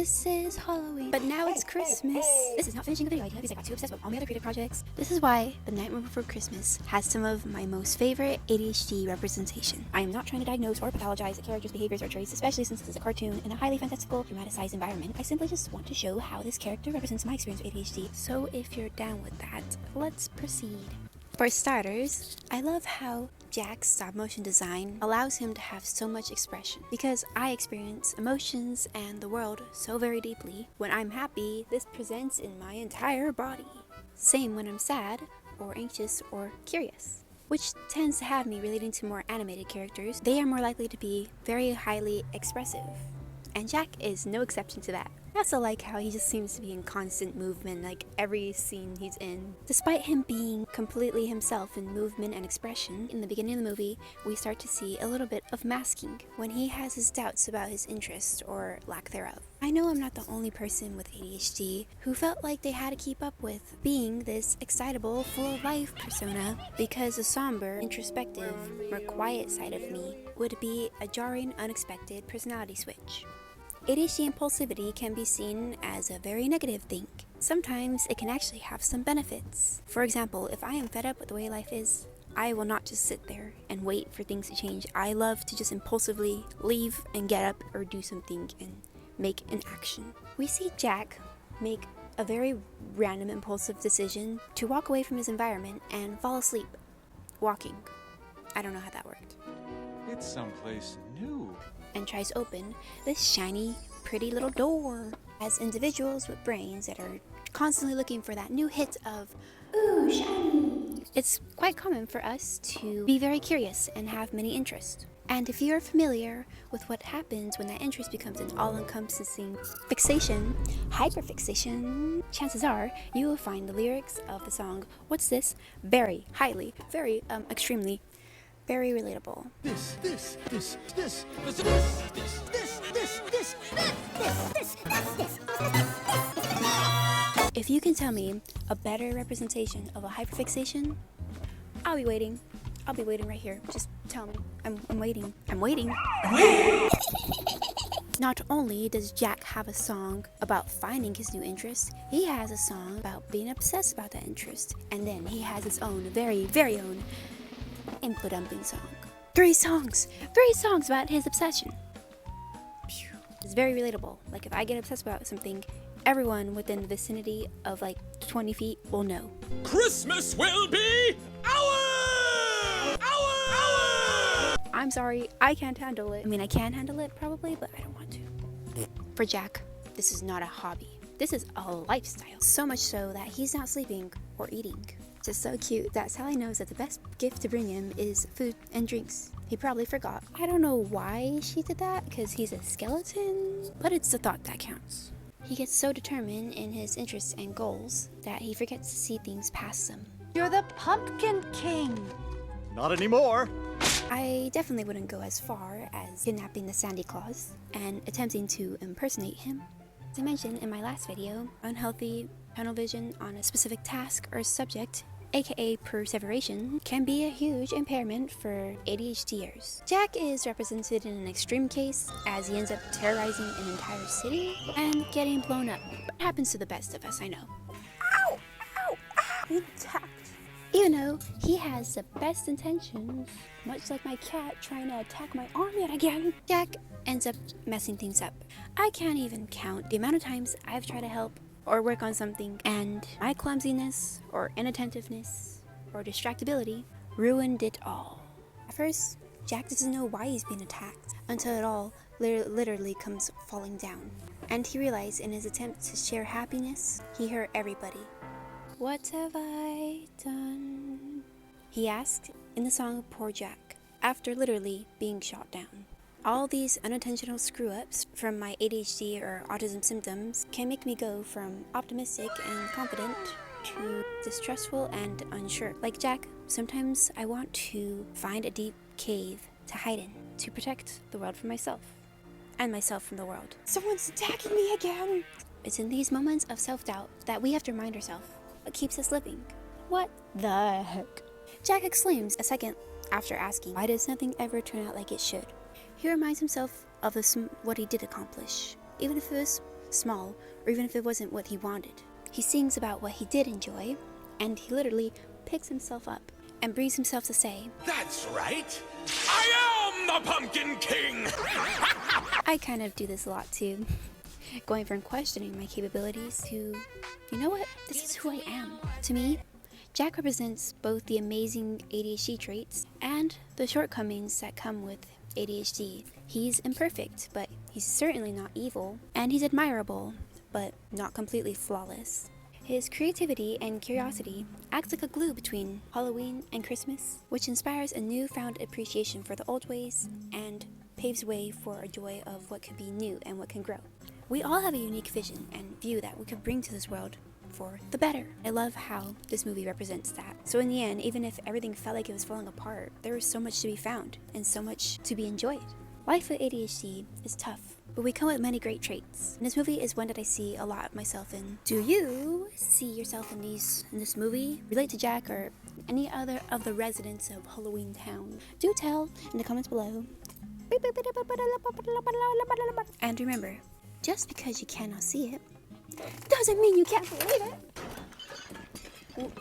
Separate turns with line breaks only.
This is Halloween, but now it's Christmas. This is not finishing a video idea because I got too obsessed with all my other creative projects. This is why The Nightmare Before Christmas has some of my most favorite ADHD representation. I am not trying to diagnose or pathologize a character's behaviors or traits, especially since this is a cartoon in a highly fantastical, dramatized environment. I simply just want to show how this character represents my experience with ADHD. So if you're down with that, let's proceed. For starters, I love how Jack's stop-motion design allows him to have so much expression, because I experience emotions and the world so very deeply. When I'm happy, this presents in my entire body. Same when I'm sad, or anxious, or curious, which tends to have me relating to more animated characters. They are more likely to be very highly expressive, and Jack is no exception to that. I also like how he just seems to be in constant movement, like every scene he's in. Despite him being completely himself in movement and expression, in the beginning of the movie, we start to see a little bit of masking when he has his doubts about his interest or lack thereof. I know I'm not the only person with ADHD who felt like they had to keep up with being this excitable, full of life persona, because the somber, introspective, more quiet side of me would be a jarring, unexpected personality switch. ADHD impulsivity can be seen as a very negative thing. Sometimes it can actually have some benefits. For example, if I am fed up with the way life is, I will not just sit there and wait for things to change. I love to just impulsively leave and get up or do something and make an action. We see Jack make a very random impulsive decision to walk away from his environment and fall asleep walking. I don't know how that worked.
It's someplace new.
And tries to open this shiny, pretty little door. As individuals with brains that are constantly looking for that new hit of, ooh, shiny, it's quite common for us to be very curious and have many interests. And if you're familiar with what happens when that interest becomes an all-encompassing fixation, hyperfixation, chances are you will find the lyrics of the song What's This? Very extremely very relatable.
This.
If you can tell me a better representation of a hyperfixation, I'll be waiting. I'll be waiting right here. Just tell me. I'm waiting. I'm waiting. Not only does Jack have a song about finding his new interest, he has a song about being obsessed about that interest. And then he has his own very own infodumping song. Three songs about his obsession. It's very relatable. Like if I get obsessed about something, everyone within the vicinity of like 20 feet will know.
Christmas will be our!
I'm sorry, I can't handle it. I mean, I can handle it probably, but I don't want to. For Jack, this is not a hobby. This is a lifestyle. So much so that he's not sleeping or eating. Just so cute that Sally knows that the best gift to bring him is food and drinks. He probably forgot. I don't know why she did that, because he's a skeleton, but it's the thought that counts. He gets so determined in his interests and goals that he forgets to see things past them.
You're the Pumpkin King!
Not anymore.
I definitely wouldn't go as far as kidnapping the Sandy Claus and attempting to impersonate him. As I mentioned in my last video, unhealthy tunnel vision on a specific task or subject, aka perseveration, can be a huge impairment for ADHDers. Jack is represented in an extreme case as he ends up terrorizing an entire city and getting blown up. It happens to the best of us, I know. Ow! Ow! Ow! Being attacked. Even though he has the best intentions, much like my cat trying to attack my arm yet again, Jack ends up messing things up. I can't even count the amount of times I've tried to help or work on something, and my clumsiness or inattentiveness or distractibility ruined it all. At first, Jack doesn't know why he's being attacked until it all literally comes falling down. And he realized in his attempt to share happiness, he hurt everybody. What have I done? He asked in the song Poor Jack, after literally being shot down. All these unintentional screw-ups from my ADHD or autism symptoms can make me go from optimistic and confident to distrustful and unsure. Like Jack, sometimes I want to find a deep cave to hide in, to protect the world from myself, and myself from the world. Someone's attacking me again! It's in these moments of self-doubt that we have to remind ourselves what keeps us living. What the heck? Jack exclaims a second after asking, why does nothing ever turn out like it should? He reminds himself of what he did accomplish, even if it was small, or even if it wasn't what he wanted. He sings about what he did enjoy, and he literally picks himself up and brings himself to say,
That's right. I am the Pumpkin King.
I kind of do this a lot too. Going from questioning my capabilities to, you know what, this is who I am. To me, Jack represents both the amazing ADHD traits and the shortcomings that come with ADHD. He's imperfect, but he's certainly not evil, and he's admirable, but not completely flawless. His creativity and curiosity acts like a glue between Halloween and Christmas, which inspires a newfound appreciation for the old ways and paves way for a joy of what could be new and what can grow. We all have a unique vision and view that we could bring to this world for the better. I love how this movie represents that. So in the end, even if everything felt like it was falling apart, there was so much to be found and so much to be enjoyed. Life with ADHD is tough, but we come with many great traits. And this movie is one that I see a lot of myself in. Do you see yourself in this movie? Relate to Jack or any other of the residents of Halloween Town? Do tell in the comments below. And remember, just because you cannot see it, doesn't mean you can't believe it.